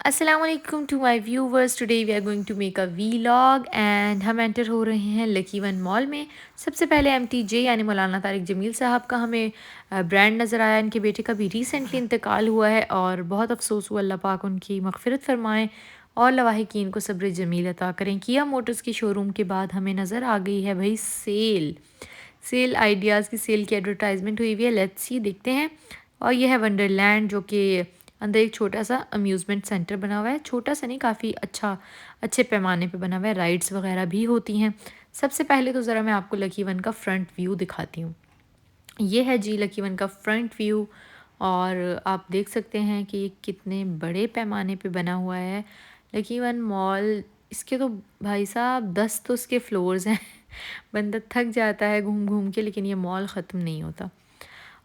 Assalamualaikum to my viewers. Today we are going to make a vlog and हम enter हो रहे हैं lucky One mall में। सबसे पहले MTJ यानी मौलाना तारिक जमील साहब का हमें ब्रांड नज़र आया। इनके बेटे का भी रिसेंटली इंतकाल हुआ है और बहुत अफसोस हुआ। अल्लाह पाक उनकी मगफिरत फरमाएँ और लवाहिकीन को सब्र जमील अता करें। किया मोटर्स की शोरूम के बाद हमें नज़र आ गई है भाई सेल आइडियाज़ की सेल की एडवर्टाइजमेंट हुई हुई है। लेट्स सी देखते हैं। और ये है वंडरलैंड जो कि अंदर एक छोटा सा अम्यूज़मेंट सेंटर बना हुआ है। छोटा सा नहीं, काफ़ी अच्छे पैमाने पे बना हुआ है। राइड्स वगैरह भी होती हैं। सबसे पहले तो ज़रा मैं आपको लकी वन का फ्रंट व्यू दिखाती हूँ। ये है जी लकी वन का फ्रंट व्यू और आप देख सकते हैं कि ये कितने बड़े पैमाने पे बना हुआ है लकी वन मॉल। इसके तो भाई साहब 10 तो इसके फ्लोर्स हैं। बंदा थक जाता है घूम घूम के, लेकिन ये मॉल ख़त्म नहीं होता।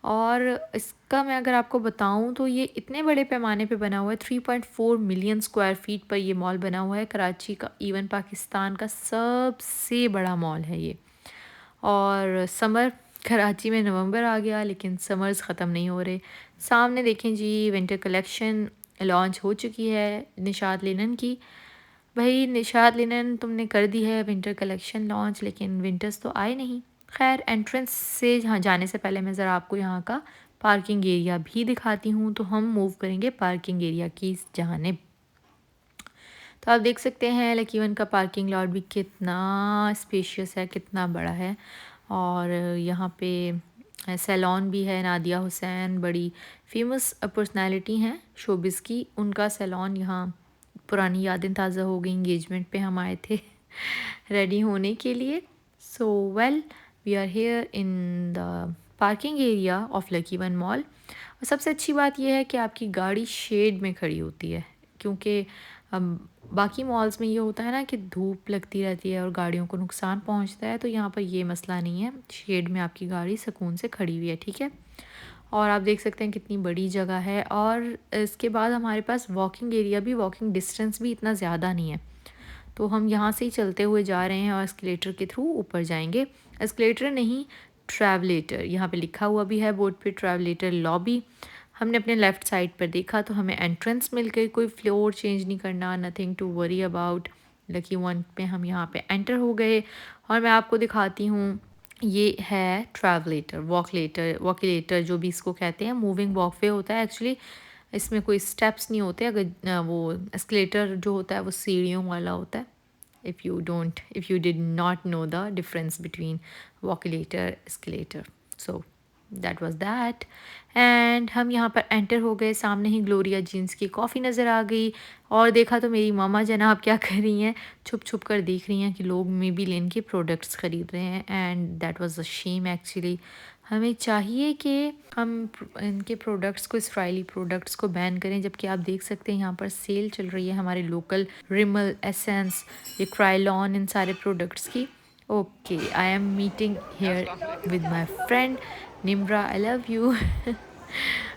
और इसका मैं अगर आपको बताऊं तो ये इतने बड़े पैमाने पे बना हुआ है। 3.4 मिलियन स्क्वायर फीट पर ये मॉल बना हुआ है। कराची का, इवन पाकिस्तान का सबसे बड़ा मॉल है ये। और समर, कराची में नवंबर आ गया लेकिन समर्स ख़त्म नहीं हो रहे। सामने देखें जी, विंटर कलेक्शन लॉन्च हो चुकी है निशात लिनन की। भाई निशात लिनन तुमने कर दी है विंटर कलेक्शन लॉन्च, लेकिन विंटर्स तो आए नहीं। खैर एंट्रेंस से यहाँ जाने से पहले मैं ज़रा आपको यहाँ का पार्किंग एरिया भी दिखाती हूँ। तो हम मूव करेंगे पार्किंग एरिया की जानिब। तो आप देख सकते हैं लकी वन का पार्किंग लॉट भी कितना स्पेशियस है, कितना बड़ा है। और यहाँ पे सैलॉन भी है। नादिया हुसैन बड़ी फेमस पर्सनालिटी हैं शोबिस की। उनका सैलॉन यहाँ, पुरानी यादें ताज़ा हो गई। इंगेजमेंट पे हम आए थे रेडी होने के लिए। So well, we are here in the parking area of Lucky One mall. और सबसे अच्छी बात यह है कि आपकी गाड़ी शेड में खड़ी होती है, क्योंकि बाकी मॉल्स में ये होता है ना कि धूप लगती रहती है और गाड़ियों को नुकसान पहुंचता है। तो यहाँ पर ये मसला नहीं है, शेड में आपकी गाड़ी सुकून से खड़ी हुई है। ठीक है। और आप देख सकते हैं कितनी बड़ी जगह है। और इसके बाद हमारे पास वॉकिंग एरिया भी, वॉकिंग डिस्टेंस भी इतना ज़्यादा नहीं है। तो हम यहाँ से ही चलते हुए जा रहे हैं और एस्केलेटर के थ्रू ऊपर जाएंगे। एस्केलेटर नहीं, ट्रैवलेटर, यहाँ पे लिखा हुआ भी है बोर्ड पे, ट्रैवलेटर लॉबी। हमने अपने लेफ़्ट साइड पर देखा तो हमें एंट्रेंस मिल गई। कोई फ्लोर चेंज नहीं करना, nothing to worry about. Lucky One पे हम यहाँ पे एंटर हो गए और मैं आपको दिखाती हूँ। ये है ट्रैवलेटर, वॉकलेटर जो भी इसको कहते हैं। मूविंग वॉकवे होता है एक्चुअली। इसमें कोई स्टेप्स नहीं होते। अगर वो एस्केलेटर जो होता है वो सीढ़ियों वाला होता है। If you did not know the difference between walkalator escalator, so that was that. And हम यहाँ पर एंटर हो गए। सामने ही ग्लोरिया जीन्स की कॉफ़ी नज़र आ गई। और देखा तो मेरी मामा जनाब क्या कर रही हैं, छुप छुप कर देख रही हैं कि लोग मे बी लेन के प्रोडक्ट्स ख़रीद रहे हैं। And that was a shame actually. हमें चाहिए कि हम इनके प्रोडक्ट्स को, इसराइली प्रोडक्ट्स को बैन करें। जबकि आप देख सकते हैं यहाँ पर सेल चल रही है हमारे लोकल रिमल, एसेंस, ये क्राइलॉन, इन सारे प्रोडक्ट्स की। Okay, I am meeting here with my friend Nimra, I love you.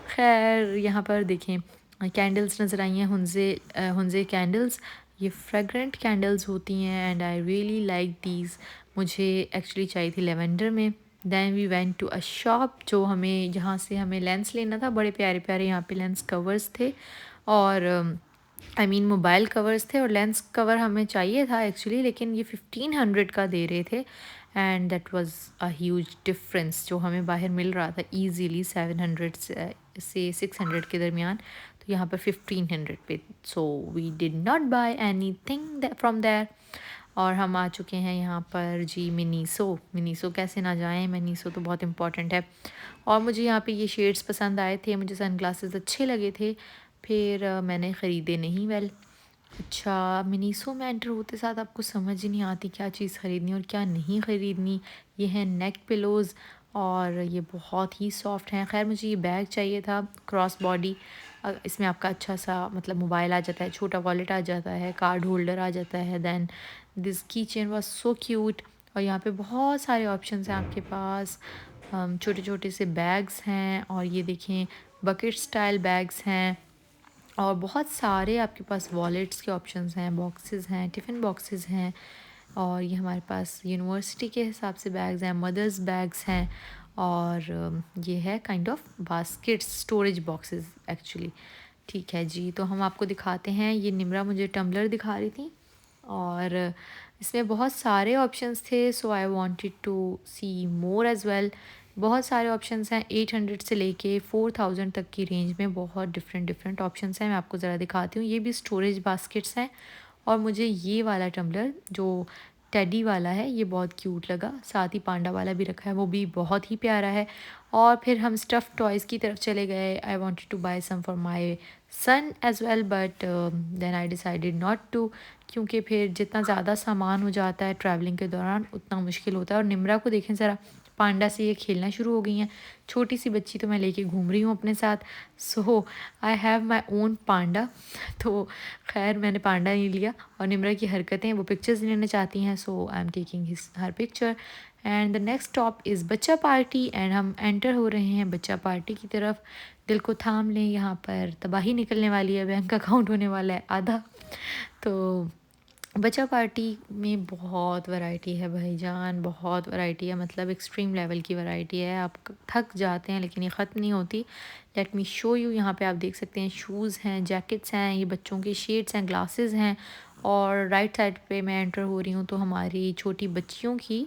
खैर यहाँ पर देखें कैंडल्स नज़र आई हैं, हुंजे कैंडल्स। ये फ्रेगरेंट कैंडल्स होती हैं and I really like these. मुझे एक्चुअली चाहिए थी लेवेंडर में। Then we went to a shop, जो हमें, जहाँ से हमें लेंस लेना था। बड़े प्यारे प्यारे यहाँ पे लेंस कवर्स थे और आई मीन मोबाइल कवर्स थे। और लेंस कवर हमें चाहिए था एक्चुअली, लेकिन ये 1500 का दे रहे थे। And that was a huge difference. जो हमें बाहर मिल रहा था ईजीली 700 से 600 के दरमियान, तो यहाँ पर 1500 पे। So we did not buy anything from there. और हम आ चुके हैं यहाँ पर जी मिनीसो कैसे ना जाएं, मिनीसो तो बहुत इम्पॉर्टेंट है। और मुझे यहाँ पे ये शेड्स पसंद आए थे, मुझे सनग्लासेस अच्छे लगे थे। फिर मैंने ख़रीदे नहीं। वेल, अच्छा, मिनीसो में एंटर होते साथ आपको समझ ही नहीं आती क्या चीज़ ख़रीदनी और क्या नहीं ख़रीदनी। ये है नेक पिलोज़ और ये बहुत ही सॉफ्ट हैं। खैर मुझे ये बैग चाहिए था क्रॉस बॉडी। इसमें आपका अच्छा सा मतलब मोबाइल आ जाता है, छोटा वॉलेट आ जाता है, कार्ड होल्डर आ जाता है। दैन दिस की चेन वॉज सो क्यूट। और यहाँ पे बहुत सारे ऑप्शंस हैं आपके पास। छोटे छोटे से बैग्स हैं और ये देखें बकेट स्टाइल बैग्स हैं। और बहुत सारे आपके पास वॉलेट्स के ऑप्शंस हैं, बॉक्सेस हैं, टिफ़िन बॉक्सेस हैं। और ये हमारे पास यूनिवर्सिटी के हिसाब से बैग्स हैं, मदर्स बैग्स हैं। और ये है kind of baskets, storage boxes actually. ठीक है जी, तो हम आपको दिखाते हैं। ये निम्रा मुझे टम्बलर दिखा रही थी और इसमें बहुत सारे ऑप्शंस थे, so I wanted to see more as well. बहुत सारे ऑप्शंस हैं, 800 से लेके 4000 तक की रेंज में बहुत डिफरेंट ऑप्शंस हैं। मैं आपको ज़रा दिखाती हूँ। ये भी स्टोरेज बास्केट्स हैं और मुझे ये वाला टम्बलर जो टेडी वाला है ये बहुत क्यूट लगा। साथ ही पांडा वाला भी रखा है, वो भी बहुत ही प्यारा है। और फिर हम स्टफ़ टॉयज़ की तरफ चले गए। I wanted to buy some for my son as well, but then I decided not to, क्योंकि फिर जितना ज़्यादा सामान हो जाता है ट्रैवलिंग के दौरान उतना मुश्किल होता है। और निम्रा को देखें ज़रा, पांडा से ये खेलना शुरू हो गई हैं। छोटी सी बच्ची तो मैं लेके घूम रही हूँ अपने साथ। सो आई हैव माई ओन पांडा। तो खैर मैंने पांडा नहीं लिया और निम्रा की हरकतें, वो पिक्चर्स लेना चाहती हैं, so I am taking her picture. And the next stop is बच्चा पार्टी एंड हम एंटर हो रहे हैं बच्चा पार्टी की तरफ। दिल को थाम लें, यहाँ पर तबाही निकलने वाली है, बैंक अकाउंट होने वाला है आधा। तो बच्चा पार्टी में बहुत वैरायटी है भाईजान, बहुत वैरायटी है, मतलब एक्सट्रीम लेवल की वैरायटी है। आप थक जाते हैं लेकिन ये ख़त्म नहीं होती। Let me show you. यहाँ पे आप देख सकते हैं शूज़ हैं, जैकेट्स हैं, ये बच्चों के शेड्स हैं, ग्लासेस हैं। और राइट साइड पे मैं एंटर हो रही हूँ तो हमारी छोटी बच्चियों की,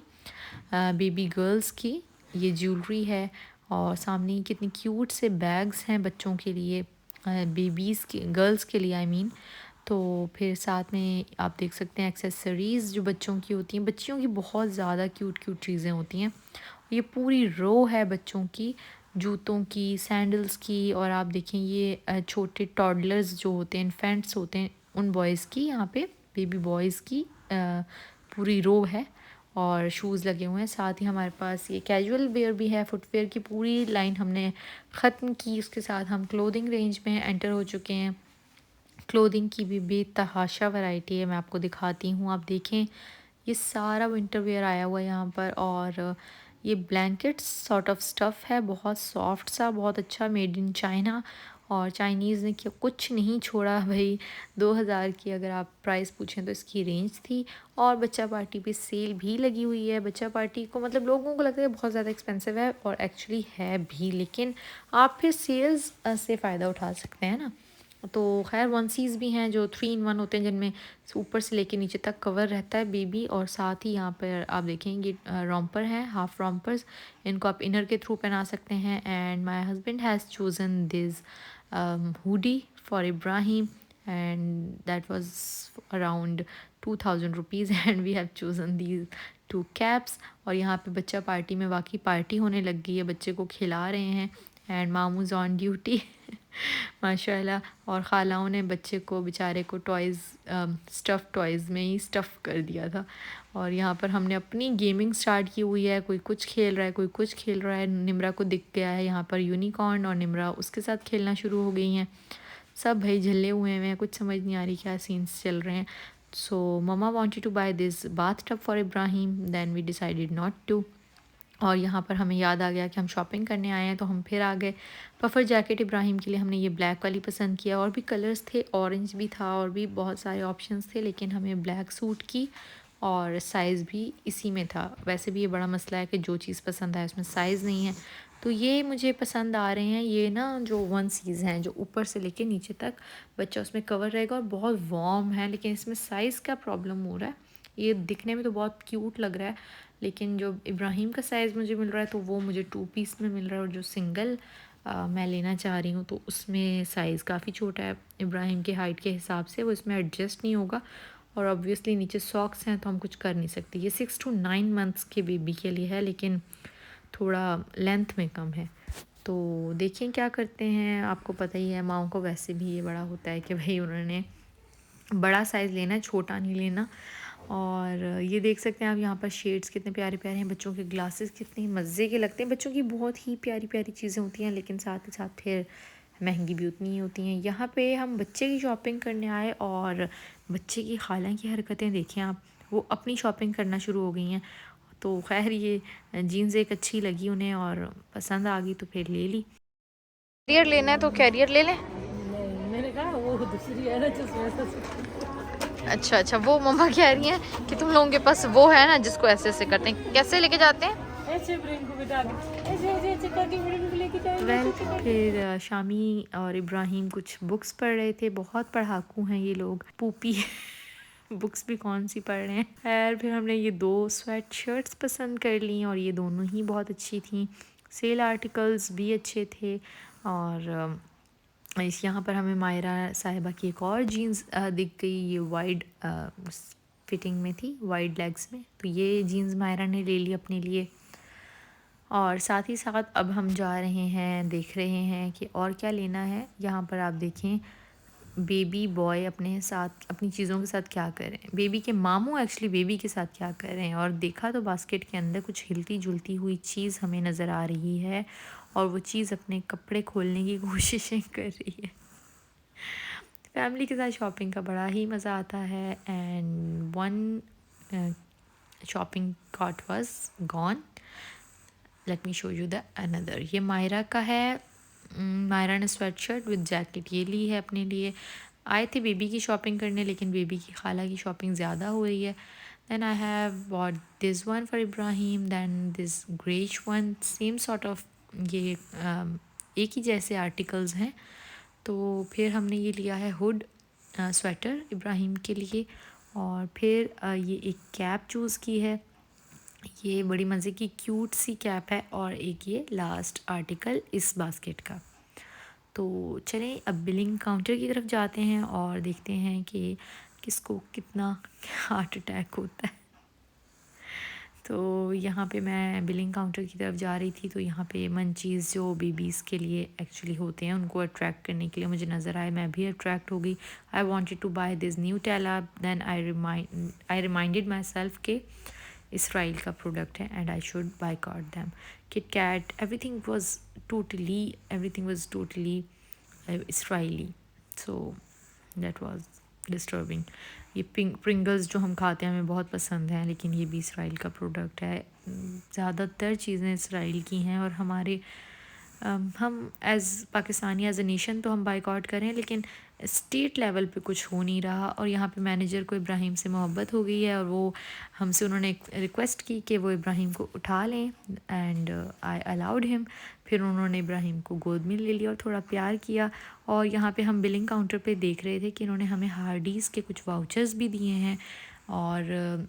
बेबी गर्ल्स की ये ज्वेलरी है। और सामने कितनी क्यूट से बैग्स हैं बच्चों के लिए, बेबीज़ के, गर्ल्स के लिए आई मीन। तो फिर साथ में आप देख सकते हैं एक्सेसरीज़ जो बच्चों की होती हैं। बच्चियों की बहुत ज़्यादा क्यूट चीज़ें होती हैं। ये पूरी रो है बच्चों की, जूतों की, सैंडल्स की। और आप देखें ये छोटे टॉडलर्स जो होते हैं, इन्फेंट्स होते हैं, उन बॉयज़ की, यहाँ पे बेबी बॉयज़ की पूरी रो है। और शूज़ लगे हुए हैं। साथ ही हमारे पास ये कैजुअल वेयर भी है, फुटवेयर की पूरी लाइन हमने ख़त्म की। उसके साथ हम क्लोथिंग रेंज में एंटर हो चुके हैं। क्लोथिंग की भी बेतहाशा वैरायटी है, मैं आपको दिखाती हूँ। आप देखें ये सारा विंटर वेयर आया हुआ है यहाँ पर। और ये ब्लैंकेट्स सॉर्ट ऑफ स्टफ़ है, बहुत सॉफ्ट सा, बहुत अच्छा, मेड इन चाइना। और चाइनीज़ ने क्या कुछ नहीं छोड़ा भाई। 2000 की अगर आप प्राइस पूछें तो इसकी रेंज थी। और बच्चा पार्टी पे सेल भी लगी हुई है। बच्चा पार्टी को मतलब लोगों को लगता है बहुत ज़्यादा एक्सपेंसिव है और एक्चुअली है भी, लेकिन आप फिर सेल्स से फ़ायदा उठा सकते हैं ना। तो खैर वंसीज़ भी हैं जो 3 in 1 होते हैं, जिनमें ऊपर से लेके नीचे तक कवर रहता है बेबी। और साथ ही यहाँ पर आप देखेंगे रॉम्पर हैं, हाफ रॉम्पर्स, इनको आप इनर के थ्रू पहना सकते हैं। And my husband has chosen this hoodie for Ibrahim and that was around 2000 rupees and we have chosen these 2 caps. और यहाँ पे बच्चा पार्टी में वाकई पार्टी होने लग गई है, बच्चे को खिला रहे हैं एंड मामूज़ ऑन ड्यूटी माशाल्लाह। और ख़ालाओं ने बच्चे को, बेचारे को टॉयज़, स्टफ़ टॉयज़ में ही स्टफ़ कर दिया था। और यहाँ पर हमने अपनी गेमिंग स्टार्ट की हुई है, कोई कुछ खेल रहा है, कोई कुछ खेल रहा है। निम्रा को दिख गया है यहाँ पर यूनिकॉर्न और निम्रा उसके साथ खेलना शुरू हो गई हैं। सब भाई झल्ले हुए हैं, कुछ समझ नहीं आ रही क्या सीन्स चल रहे हैं। So mama wanted to buy this bath tub for Ibrahim, then we decided not to. और यहाँ पर हमें याद आ गया कि हम शॉपिंग करने आए हैं, तो हम फिर आ गए। पफ़र जैकेट इब्राहिम के लिए हमने ये ब्लैक वाली पसंद किया। और भी कलर्स थे, ऑरेंज भी था और भी बहुत सारे ऑप्शंस थे, लेकिन हमें ब्लैक सूट की और साइज़ भी इसी में था। वैसे भी ये बड़ा मसला है कि जो चीज़ पसंद आए उसमें साइज़ नहीं है। तो ये मुझे पसंद आ रहे हैं, ये ना जो वंसीज़ हैं जो ऊपर से लेके नीचे तक बच्चा उसमें कवर रहेगा और बहुत वार्म है, लेकिन इसमें साइज़ का प्रॉब्लम हो रहा है। ये दिखने में तो बहुत क्यूट लग रहा है, लेकिन जो इब्राहिम का साइज़ मुझे मिल रहा है तो वो मुझे 2 पीस में मिल रहा है। और जो सिंगल मैं लेना चाह रही हूँ तो उसमें साइज़ काफ़ी छोटा है इब्राहिम के हाइट के हिसाब से, वो इसमें एडजस्ट नहीं होगा। और ऑब्वियसली नीचे सॉक्स हैं तो हम कुछ कर नहीं सकते। ये 6 to 9 मंथ्स के बेबी के लिए है, लेकिन थोड़ा लेंथ में कम है। तो देखिए क्या करते हैं। आपको पता ही है माओ को वैसे भी ये बड़ा होता है कि भाई उन्होंने बड़ा साइज़ लेना है, छोटा नहीं लेना। और ये देख सकते हैं आप यहाँ पर शेड्स कितने प्यारे प्यारे हैं। बच्चों के ग्लासेस कितने मज़े के लगते हैं। बच्चों की बहुत ही प्यारी प्यारी चीज़ें होती हैं, लेकिन साथ ही साथ फिर महंगी भी उतनी ही होती हैं। यहाँ पे हम बच्चे की शॉपिंग करने आए और बच्चे की खाला की हरकतें देखें आप, वो अपनी शॉपिंग करना शुरू हो गई हैं। तो खैर ये जीन्स एक अच्छी लगी उन्हें और पसंद आ गई तो फिर ले ली। कैरियर लेना है तो कैरियर ले लें। मैंने कहा वो दूसरी है ना जिसमें अच्छा, वो मम्मा कह रही हैं कि तुम लोगों के पास वो है ना जिसको ऐसे ऐसे करते हैं, कैसे लेके जाते हैं। ऐसे ब्रेन को बिठा के ऐसे ऐसे ऐसे करके ब्रेन को लेके जाएंगे वेल ऐसे ऐसे करके। फिर शामी और इब्राहिम कुछ बुक्स पढ़ रहे थे। बहुत पढ़ाकू हैं ये लोग, पूपी बुक्स भी कौन सी पढ़ रहे हैं। खैर फिर हमने ये 2 स्वेट शर्ट्स पसंद कर ली और ये दोनों ही बहुत अच्छी थी। सेल आर्टिकल्स भी अच्छे थे। और इस यहाँ पर हमें मायरा साहिबा की एक और जीन्स दिख गई। ये वाइड फिटिंग में थी, वाइड लेग्स में, तो ये जीन्स मायरा ने ले ली अपने लिए। और साथ ही साथ अब हम जा रहे हैं, देख रहे हैं कि और क्या लेना है। यहाँ पर आप देखें बेबी बॉय अपने साथ अपनी चीज़ों के साथ क्या कर रहे हैं। बेबी के मामू एक्चुअली बेबी के साथ क्या कर रहे हैं। और देखा तो बास्केट के अंदर कुछ हिलती जुलती हुई चीज़ हमें नज़र आ रही है और वो चीज़ अपने कपड़े खोलने की कोशिशें कर रही है। फैमिली के साथ शॉपिंग का बड़ा ही मज़ा आता है। And one shopping cart was gone. Let me show you the another. ये मायरा का है। मायरा ने स्वेट शर्ट विद जैकेट ये ली है अपने लिए। आए थे बेबी की शॉपिंग करने, लेकिन बेबी की खाला की शॉपिंग ज़्यादा हो रही है। Then I have bought this one for Ibrahim, then this greyish one, same sort of, ये एक ही जैसे आर्टिकल्स हैं। तो फिर हमने ये लिया है हुड स्वेटर इब्राहिम के लिए। और फिर ये एक कैप चूज़ की है। ये बड़ी मज़े की क्यूट सी कैप है। और एक ये लास्ट आर्टिकल इस बास्केट का। तो चलें अब बिलिंग काउंटर की तरफ जाते हैं और देखते हैं कि किसको कितना हार्ट अटैक होता है। तो यहाँ पे मैं बिलिंग काउंटर की तरफ जा रही थी, तो यहाँ पे मंचीज़ जो बेबीज़ के लिए एक्चुअली होते हैं उनको अट्रैक्ट करने के लिए मुझे नज़र आए। मैं भी अट्रैक्ट हो गई। I wanted to buy this new टेला। Then I reminded myself के इसराइल का प्रोडक्ट है and I should boycott them. KitKat, everything was totally Israeli. So that was disturbing. ये प्रिंगल्स जो हम खाते हैं हमें बहुत पसंद हैं, लेकिन ये भी इसराइल का प्रोडक्ट है। ज़्यादातर चीज़ें इसराइल की हैं और हमारे हम as Pakistani as a nation तो हम बाइकआउट करें, लेकिन स्टेट लेवल पे कुछ हो नहीं रहा। और यहाँ पे मैनेजर को इब्राहिम से मोहब्बत हो गई है और वो हमसे उन्होंने एक रिक्वेस्ट की कि वो इब्राहिम को उठा लें एंड आई अलाउड हिम। फिर उन्होंने इब्राहिम को गोद में ले लिया और थोड़ा प्यार किया। और यहाँ पे हम बिलिंग काउंटर पे देख रहे थे कि इन्होंने हमें हार्डीज़ के कुछ वाउचर्स भी दिए हैं। और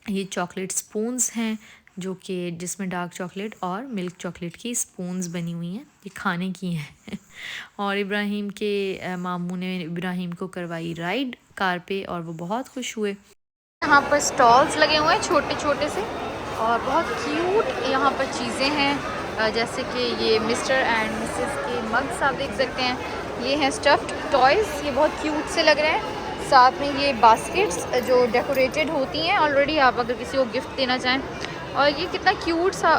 ये चॉकलेट स्पून्स हैं जो कि जिसमें डार्क चॉकलेट और मिल्क चॉकलेट की स्पून्स बनी हुई हैं, ये खाने की हैं। और इब्राहिम के मामू ने इब्राहिम को करवाई राइड कार पे और वो बहुत खुश हुए। यहाँ पर स्टॉल्स लगे हुए हैं छोटे छोटे से और बहुत क्यूट यहाँ पर चीज़ें हैं, जैसे कि ये मिस्टर एंड मिसेस के मग्स आप देख सकते हैं। ये हैं स्टफ्ड टॉयज़, ये बहुत क्यूट से लग रहे हैं। साथ में ये बास्केट्स जो डेकोरेटेड होती हैं ऑलरेडी, आप अगर किसी को गिफ्ट देना चाहें। और ये कितना क्यूट सा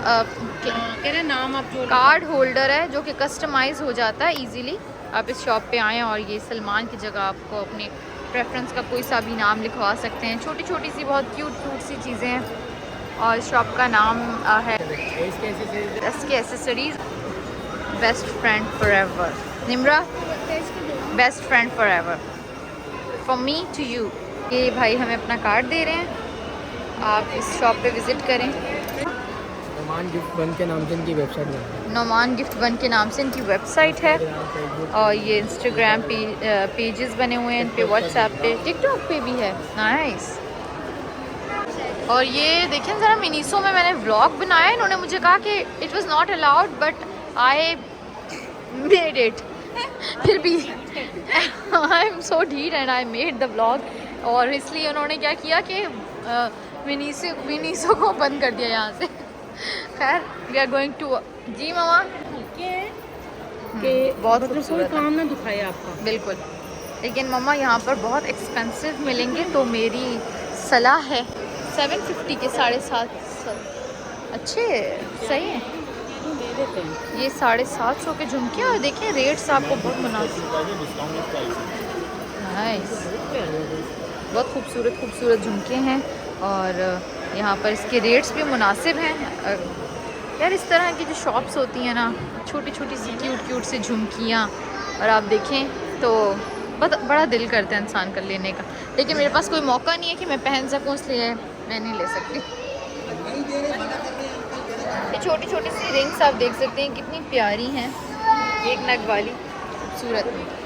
कह रहे नाम आप जो कार्ड होल्डर है जो कि कस्टमाइज़ हो जाता है इजीली। आप इस शॉप पे आएँ और ये सलमान की जगह आपको अपने प्रेफरेंस का कोई सा भी नाम लिखवा सकते हैं। छोटी छोटी सी बहुत क्यूट क्यूट सी चीज़ें हैं। और इस शॉप का नाम है इसके accessories best friend forever. Nimra, best friend forever from me to you. ये भाई हमें अपना कार्ड दे रहे हैं, आप इस शॉप पे विज़िट करें। नोमान गिफ्ट वन के नाम से इनकी वेबसाइट है। नोमान गिफ्ट वन के नाम से इनकी वेबसाइट है। और ये इंस्टाग्राम पेजेस बने हुए हैं इन पे, व्हाट्सएप पे, टिकटॉक पे भी है। नाइस। और ये देखें ज़रा, मिनीसो में मैंने व्लॉग बनाया। इन्होंने मुझे कहा कि it was not allowed but I made it. फिर भी आई एम सो ढीट and I made the vlog. और इसलिए उन्होंने क्या किया कि मिनीसो को बंद कर दिया यहाँ से। खैर वी आर गोइंग टू, जी मामा कि बहुत मतलब कोई खूबसूरत काम ना दिखाए आपका। बिल्कुल। लेकिन मम्मा यहाँ पर बहुत एक्सपेंसिव मिलेंगे, तो मेरी सलाह है 750 के 750 अच्छे सही है। दे देते हैं। ये 750 के झुमके और देखिए रेट्स आपको बहुत मुनासिब। नाइस, बहुत खूबसूरत खूबसूरत झुमके हैं और यहाँ पर इसके रेट्स भी मुनासिब हैं। यार इस तरह की जो शॉप्स होती हैं ना, छोटी छोटी सी क्यूट क्यूट सी झुमकियाँ, और आप देखें तो बड़ा दिल करता है इंसान का लेने का, लेकिन मेरे पास कोई मौका नहीं है कि मैं पहन सकूँ, इसलिए मैं नहीं ले सकती। ये छोटी छोटी सी रिंग्स आप देख सकते हैं कितनी प्यारी हैं, एक नग वाली, खूबसूरत।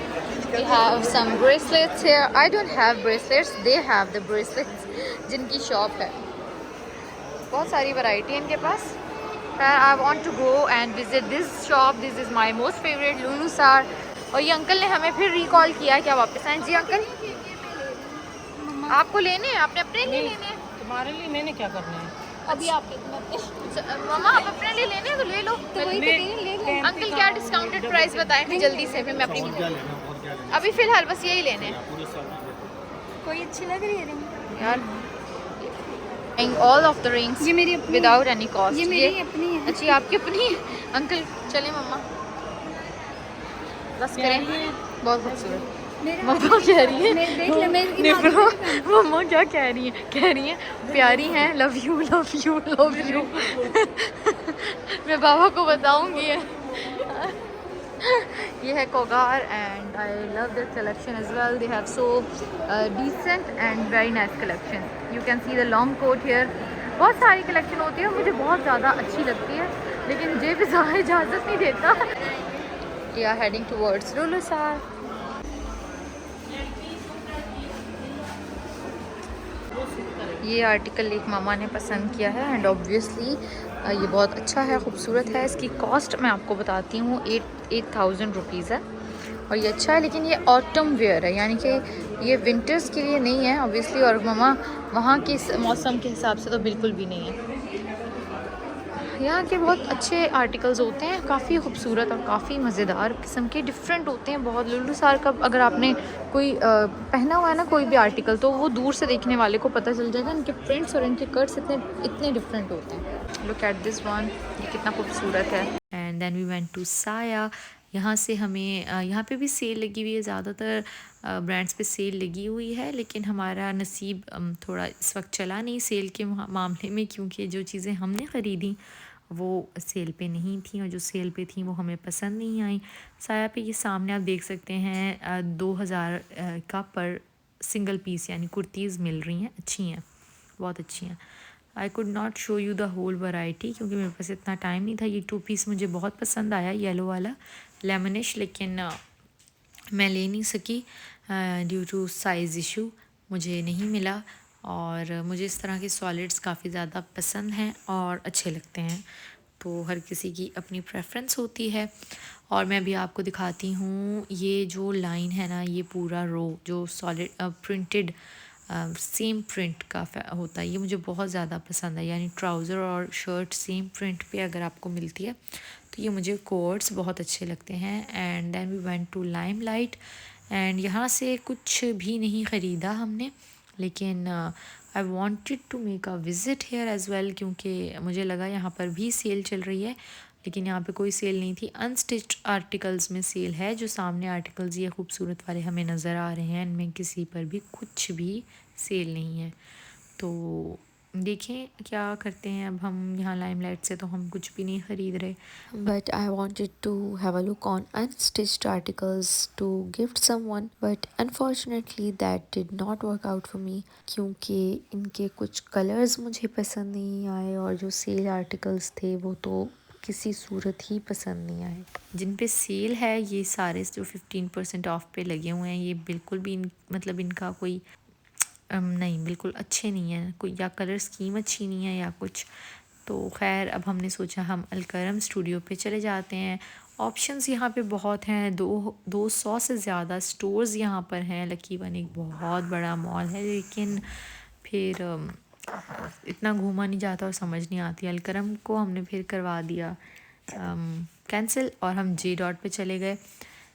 We have some bracelets here. I don't have bracelets. They have the bracelets. जिनकी शॉप है, बहुत सारी वैरायटी है इनके पास। I want to go and visit this shop. This is my most favorite Lulu सार। और ये अंकल ने हमें फिर रिकॉल किया क्या वापस आए। जी अंकल, आपको लेने हैं? आपने अपने लिए लेने हैं? तुम्हारे लिए मैंने क्या करना है? अभी आपके मामा आप अपने लिए लेने हैं तो ले लो। तो वही ले अंकल क्या डिस्काउंटेड प्राइस बताएं फिर जल्दी से, फिर मैं अपनी अभी फ़िलहाल बस यही लेने हैं। कोई अच्छी लग रही है रिंग यार, ऑल ऑफ द रिंग्स ये मेरी अपनी विदाउट एनी कॉस्ट। ये मेरी अपनी है। अच्छी आपकी अपनी है? अंकल चले मम्मा, बस करें। बहुत खूबसूरत मम्मा कह रही है। देख ले मेरी निपलो, मम्मा क्या कह रही है? कह रही है प्यारी हैं, love you love you love you. मैं बाबा को बताऊंगी। ये है Cougar and I love this collection as well. They have so decent and very nice collection. You can see the long coat here. बहुत सारी कलेक्शन होती है, मुझे बहुत ज़्यादा अच्छी लगती है, लेकिन मुझे भी ज़्यादा इजाज़त नहीं देता। We are heading towards Lulusar. ये आर्टिकल एक मामा ने पसंद किया है एंड ऑब्वियसली ये बहुत अच्छा है, खूबसूरत है। इसकी कॉस्ट मैं आपको बताती हूँ, 8,000 रुपीज़ है और ये अच्छा है। लेकिन ये ऑटम वेयर है, यानी कि ये विंटर्स के लिए नहीं है ऑब्वियसली, और मामा वहाँ के मौसम के हिसाब से तो बिल्कुल भी नहीं है। यहाँ के बहुत अच्छे आर्टिकल्स होते हैं, काफ़ी खूबसूरत और काफ़ी मज़ेदार किस्म के, डिफरेंट होते हैं बहुत। लुलू सार का अगर आपने कोई पहना हुआ है ना कोई भी आर्टिकल, तो वो दूर से देखने वाले को पता चल जाएगा इनके प्रिंट्स और इनके कट्स इतने डिफरेंट होते हैं। लुक एट दिस वन, ये कितना खूबसूरत है। And then we went to Saya. यहाँ से हमें यहाँ पे भी सेल लगी हुई है, ज़्यादातर ब्रांड्स पे सेल लगी हुई है, लेकिन हमारा नसीब थोड़ा इस वक्त चला नहीं सेल के मामले में, क्योंकि जो चीज़ें हमने ख़रीदी वो सेल पे नहीं थी और जो सेल पे थी वो हमें पसंद नहीं आई। साया पे ये सामने आप देख सकते हैं 2000 का पर सिंगल पीस यानी कुर्तीज़ मिल रही हैं, अच्छी हैं, बहुत अच्छी हैं। I could not show you the whole variety क्योंकि मेरे पास इतना टाइम नहीं था। ये 2 पीस मुझे बहुत पसंद आया, येलो वाला लेमनिश, लेकिन मैं ले नहीं सकी ड्यू टू साइज़ इशू, मुझे नहीं मिला। और मुझे इस तरह के सॉलिड्स काफ़ी ज़्यादा पसंद हैं और अच्छे लगते हैं, तो हर किसी की अपनी प्रेफरेंस होती है। और मैं अभी आपको दिखाती हूँ, ये जो लाइन है ना, ये पूरा रो जो सॉलिड प्रिंटेड सेम प्रिंट का होता है, ये मुझे बहुत ज़्यादा पसंद है। यानी ट्राउज़र और शर्ट सेम प्रिंट पे अगर आपको मिलती है तो ये मुझे कोट्स बहुत अच्छे लगते हैं। And then we went to Limelight and यहाँ से कुछ भी नहीं ख़रीदा हमने, लेकिन I wanted to make a visit here as well, क्योंकि मुझे लगा यहाँ पर भी सेल चल रही है, लेकिन यहाँ पे कोई सेल नहीं थी। अनस्टिच्ड आर्टिकल्स में सेल है। जो सामने आर्टिकल्स ये खूबसूरत वाले हमें नज़र आ रहे हैं, इनमें किसी पर भी कुछ भी सेल नहीं है। तो देखें क्या करते हैं अब हम। यहाँ लाइमलाइट से तो हम कुछ भी नहीं ख़रीद रहे, but I wanted to have a look on unstitched articles to gift someone, but unfortunately that did not work out for me, क्योंकि इनके कुछ कलर्स मुझे पसंद नहीं आए और जो सेल आर्टिकल्स थे वो तो किसी सूरत ही पसंद नहीं आए। जिन पे सेल है ये सारे जो 15% ऑफ पे लगे हुए हैं, ये बिल्कुल भी मतलब इनका कोई नहीं, बिल्कुल अच्छे नहीं है, कोई या कलर स्कीम अच्छी नहीं है या कुछ। तो खैर अब हमने सोचा हम अलकरम स्टूडियो पे चले जाते हैं। ऑप्शंस यहाँ पे बहुत हैं, 200 से ज़्यादा स्टोर्स यहाँ पर हैं। लकी वन एक बहुत बड़ा मॉल है, लेकिन फिर इतना घूमा नहीं जाता और समझ नहीं आती। अलकरम को हमने फिर करवा दिया कैंसिल और हम जे डॉट पे चले गए।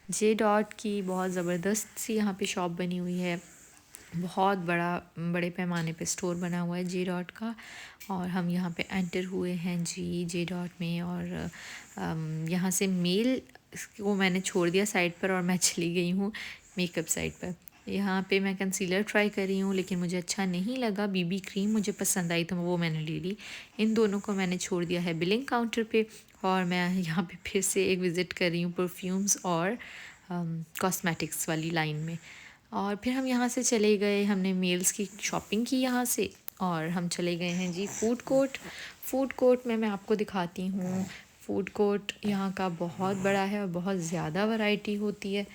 जे डॉट की बहुत ज़बरदस्त सी यहाँ पे शॉप बनी हुई है, बहुत बड़े पैमाने पे स्टोर बना हुआ है जे डॉट का, और हम यहाँ पे एंटर हुए हैं जी जे डॉट में। और यहाँ से मेल को मैंने छोड़ दिया साइड पर और मैं चली गई हूँ मेकअप साइड पर। यहाँ पे मैं कंसीलर ट्राई कर रही हूँ, लेकिन मुझे अच्छा नहीं लगा। बीबी क्रीम मुझे पसंद आई तो वो मैंने ले ली। इन दोनों को मैंने छोड़ दिया है बिलिंग काउंटर पे, और मैं यहाँ पे फिर से एक विज़िट कर रही हूँ परफ्यूम्स और कॉस्मेटिक्स वाली लाइन में। और फिर हम यहाँ से चले गए, हमने मेल्स की शॉपिंग की यहाँ से, और हम चले गए हैं जी फूड कोर्ट। फूड कोर्ट में मैं आपको दिखाती हूँ। फूड कोर्ट यहाँ का बहुत बड़ा है और बहुत ज़्यादा वैरायटी होती है।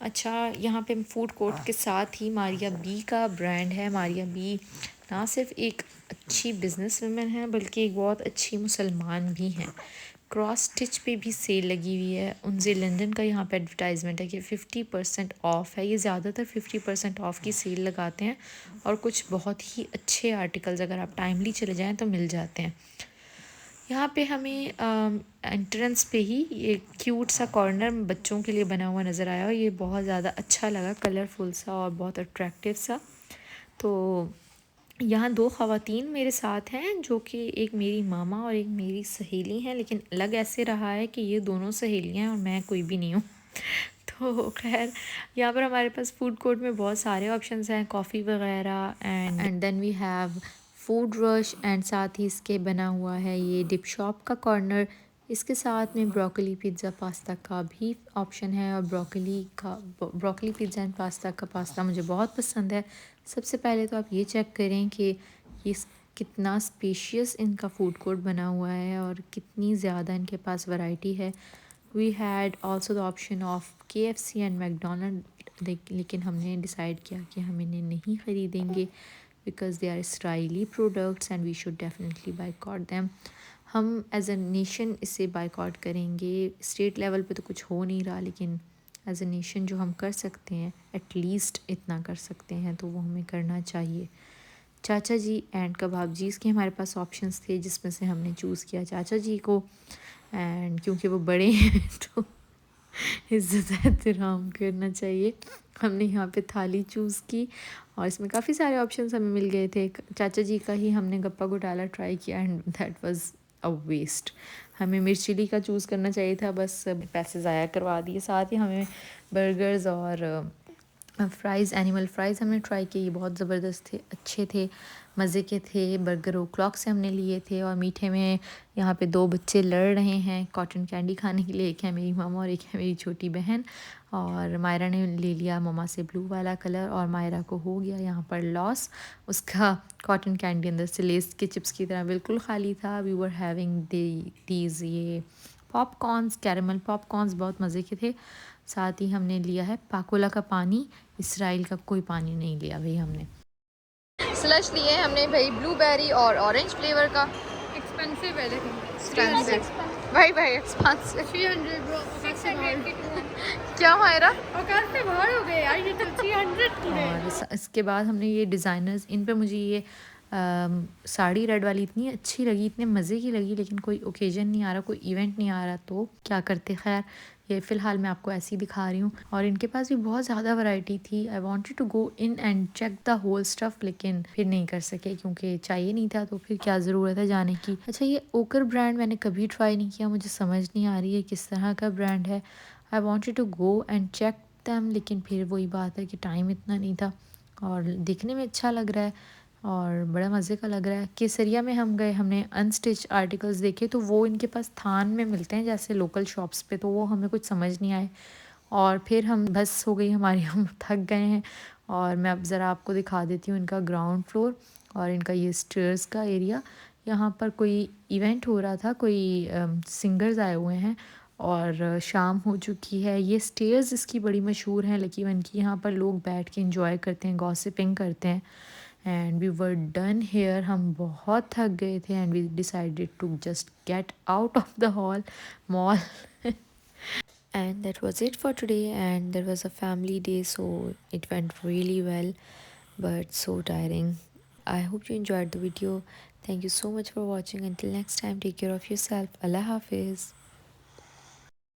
अच्छा, यहाँ पे फूड कोर्ट के साथ ही मारिया बी का ब्रांड है। मारिया बी ना सिर्फ एक अच्छी बिजनेस वुमेन है बल्कि एक बहुत अच्छी मुसलमान भी हैं। क्रॉस स्टिच पे भी सेल लगी हुई है। उनसे लंदन का यहाँ पे एडवर्टाइजमेंट है कि 50% ऑफ़ है। ये ज़्यादातर 50% ऑफ़ की सेल लगाते हैं और कुछ बहुत ही अच्छे आर्टिकल्स अगर आप टाइमली चले जाएं तो मिल जाते हैं। यहाँ पे हमें एंट्रेंस पे ही ये क्यूट सा कॉर्नर बच्चों के लिए बना हुआ नज़र आया और ये बहुत ज़्यादा अच्छा लगा, कलरफुल सा और बहुत अट्रैक्टिव सा। तो यहाँ दो ख़वातीन मेरे साथ हैं जो कि एक मेरी मामा और एक मेरी सहेली हैं, लेकिन लग ऐसे रहा है कि ये दोनों सहेलियाँ हैं और मैं कोई भी नहीं हूँ। तो खैर यहाँ पर हमारे पास फूड कोर्ट में बहुत सारे ऑप्शंस हैं, कॉफ़ी वगैरह and then we have Food Rush and साथ ही इसके बना हुआ है ये डिप शॉप का कॉर्नर। इसके साथ में ब्रोकली पिज़्ज़ा पास्ता का भी ऑप्शन है और ब्रोकली पिज़्ज़ा एंड पास्ता का पास्ता मुझे बहुत पसंद है। सबसे पहले तो आप ये चेक करें कि ये कितना स्पेशियस इनका फूड कोर्ट बना हुआ है और कितनी ज़्यादा इनके पास वैरायटी है। We had also the option of KFC and McDonald, लेकिन हमने डिसाइड किया कि हम इन्हें नहीं ख़रीदेंगे because they are Israeli products and we should definitely boycott them. हम एज अ नेशन इसे बायकॉट करेंगे। स्टेट लेवल पे तो कुछ हो नहीं रहा, लेकिन एज अ नेशन जो हम कर सकते हैं एटलीस्ट इतना कर सकते हैं तो वो हमें करना चाहिए। चाचा जी एंड कबाब जी, इसके हमारे पास ऑप्शंस थे जिसमें से हमने चूज़ किया चाचा जी को। एंड क्योंकि वो बड़े हैं तो इज़्ज़त एहतराम करना चाहिए, हमने यहाँ पे थाली चूज़ की और इसमें काफ़ी सारे ऑप्शंस हमें मिल गए थे। चाचा जी का ही हमने गप्पा घोटाला ट्राई किया and that was a waste. हमें मिर्च चिली का चूज़ करना चाहिए था, बस पैसे ज़ाया करवा दिए। साथ ही हमें बर्गर्स और फ़्राइज़, एनिमल फ़्राइज़ हमने ट्राई किए, ये बहुत ज़बरदस्त थे, अच्छे थे, मज़े के थे। बर्गर ओ क्लॉक से हमने लिए थे। और मीठे में यहाँ पे दो बच्चे लड़ रहे हैं कॉटन कैंडी खाने के लिए, एक है मेरी मामा और एक है मेरी छोटी बहन। और मायरा ने ले लिया ममा से ब्लू वाला कलर और मायरा को हो गया यहाँ पर लॉस। उसका कॉटन कैंडी अंदर से लेस के चिप्स की तरह बिल्कुल खाली था। वी वर हैविंग दीज ये पॉपकॉर्न्स, कैरमल पॉपकॉर्न्स बहुत मज़े के थे। साथ ही हमने लिया है पाकोला का पानी, इसराइल का कोई पानी नहीं लिया भाई हमने। स्लश लिए हमने भाई ब्लूबेरी और ऑरेंज फ्लेवर का। एक्सपेंसिव है लेकिन भाई एक्सपेंसिव 300 ब्रो, 600 क्या मायरा। औकात से बाहर हो गए यार, ये तो 300 टुडे। और इसके बाद हमने ये डिज़ाइनर्स, इन पे मुझे ये साड़ी रेड वाली इतनी अच्छी लगी, इतने मज़े की लगी, लेकिन कोई ओकेजन नहीं आ रहा, कोई इवेंट नहीं आ रहा तो क्या करते। खैर ये फ़िलहाल मैं आपको ऐसे ही दिखा रही हूँ। और इनके पास भी बहुत ज़्यादा वैरायटी थी। I wanted to go in and check the whole stuff, लेकिन फिर नहीं कर सके क्योंकि चाहिए नहीं था, तो फिर क्या ज़रूरत है जाने की। अच्छा, ये ओकर ब्रांड मैंने कभी ट्राई नहीं किया, मुझे समझ नहीं आ रही है किस तरह का ब्रांड है। I wanted to go and check them, लेकिन फिर वही बात है कि टाइम इतना नहीं था। और दिखने में अच्छा लग रहा है और बड़ा मज़े का लग रहा है। केसरिया में हम गए, हमने अनस्टिच आर्टिकल्स देखे तो वो इनके पास थान में मिलते हैं जैसे लोकल शॉप्स पे, तो वो हमें कुछ समझ नहीं आए और फिर हम बस हो गई हमारी, हम थक गए हैं। और मैं अब ज़रा आपको दिखा देती हूँ इनका ग्राउंड फ्लोर और इनका ये स्टेयर्स का एरिया। यहाँ पर कोई इवेंट हो रहा था, कोई सिंगर्स आए हुए हैं और शाम हो चुकी है। ये स्टेयर्स इसकी बड़ी मशहूर हैं लकी वन की, यहाँ पर लोग बैठ के इंजॉय करते हैं, गॉसिपिंग करते हैं। And we were done here, हम बहुत थक गए थे and we decided to just get out of the mall and that was it for today. And there was a family day, so it went really well but so tiring. I hope you enjoyed the video. Thank you so much for watching. Until next time, take care of yourself. Allah Hafiz.